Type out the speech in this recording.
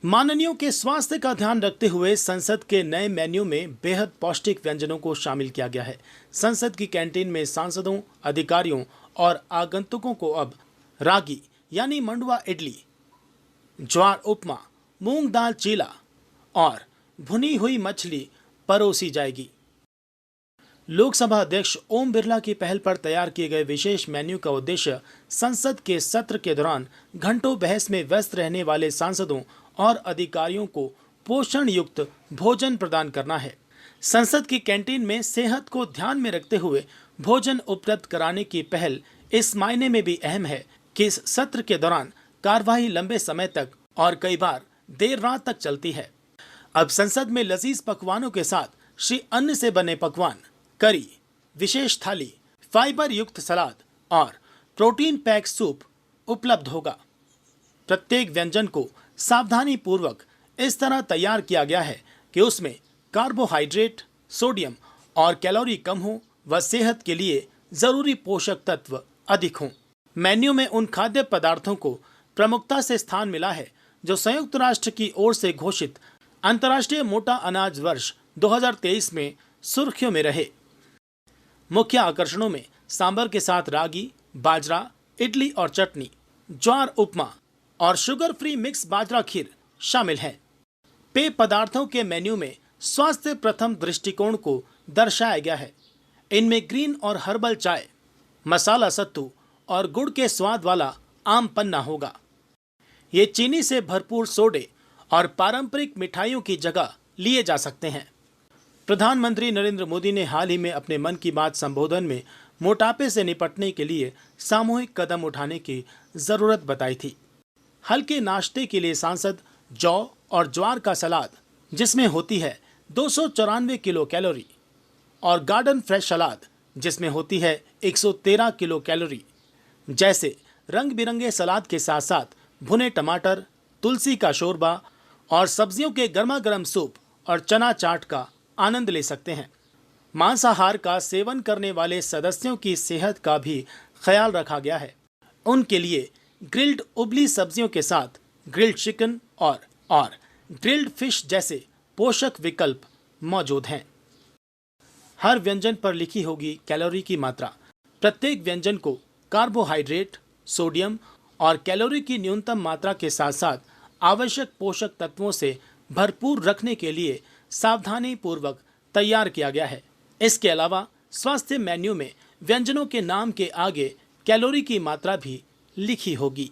माननीयों के स्वास्थ्य का ध्यान रखते हुए संसद के नए मेन्यू में बेहद पौष्टिक व्यंजनों को शामिल किया गया है। संसद की कैंटीन में सांसदों, अधिकारियों और आगंतुकों को अब रागी यानी मंडुआ इडली, ज्वार उपमा, मूंग दाल चीला और भुनी हुई मछली परोसी जाएगी। लोकसभा अध्यक्ष ओम बिरला की पहल पर तैयार किए गए विशेष मेन्यू का उद्देश्य संसद के सत्र के दौरान घंटों बहस में व्यस्त रहने वाले सांसदों और अधिकारियों को पोषण युक्त भोजन प्रदान करना है। संसद की कैंटीन में सेहत को ध्यान में रखते हुए भोजन उपलब्ध कराने की पहल इस मायने में भी अहम है कि इस सत्र के दौरान कार्यवाही लंबे समय तक और कई बार देर रात तक चलती है। अब संसद में लजीज पकवानों के साथ श्री अन्न से बने पकवान, करी, विशेष थाली, फाइबर युक्त सलाद और प्रोटीन पैक सूप उपलब्ध होगा। प्रत्येक व्यंजन को सावधानी पूर्वक इस तरह तैयार किया गया है कि उसमें कार्बोहाइड्रेट, सोडियम और कैलोरी कम हो व सेहत के लिए जरूरी पोषक तत्व अधिक हों। मेन्यू में उन खाद्य पदार्थों को प्रमुखता से स्थान मिला है जो संयुक्त राष्ट्र की ओर से घोषित अंतर्राष्ट्रीय मोटा अनाज वर्ष 2023 में सुर्खियों में रहे। मुख्य आकर्षणों में सांभर के साथ रागी, बाजरा, इडली और चटनी, ज्वार उपमा और शुगर फ्री मिक्स बाजरा खीर शामिल हैं। पेय पदार्थों के मेन्यू में स्वास्थ्य प्रथम दृष्टिकोण को दर्शाया गया है। इनमें ग्रीन और हर्बल चाय, मसाला सत्तू और गुड़ के स्वाद वाला आम पन्ना होगा। ये चीनी से भरपूर सोडे और पारंपरिक मिठाइयों की जगह लिए जा सकते हैं। प्रधानमंत्री नरेंद्र मोदी ने हाल ही में अपने मन की बात संबोधन में मोटापे से निपटने के लिए सामूहिक कदम उठाने की जरूरत बताई थी। हल्के नाश्ते के लिए सांसद जौ और ज्वार का सलाद, जिसमें होती है 294 किलो कैलोरी, और गार्डन फ्रेश सलाद, जिसमें होती है 113 किलो कैलोरी, जैसे रंग बिरंगे सलाद के साथ साथ भुने टमाटर, तुलसी का शोरबा और सब्जियों के गर्मा गर्म सूप और चना चाट का आनंद ले सकते हैं। मांसाहार का सेवन करने वाले सदस्यों की सेहत का भी ख्याल रखा गया है। उनके लिए ग्रिल्ड उबली सब्जियों के साथ ग्रिल्ड चिकन और ग्रिल्ड फिश जैसे पोषक विकल्प मौजूद हैं। हर व्यंजन पर लिखी होगी कैलोरी की मात्रा। प्रत्येक व्यंजन को कार्बोहाइड्रेट, सोडियम और कैलोरी की न्यूनतम मात्रा के साथ साथ आवश्यक पोषक तत्वों से भरपूर रखने के लिए सावधानी पूर्वक तैयार किया गया है। इसके अलावा स्वास्थ्य मेन्यू में व्यंजनों के नाम के आगे कैलोरी की मात्रा भी लिखी होगी।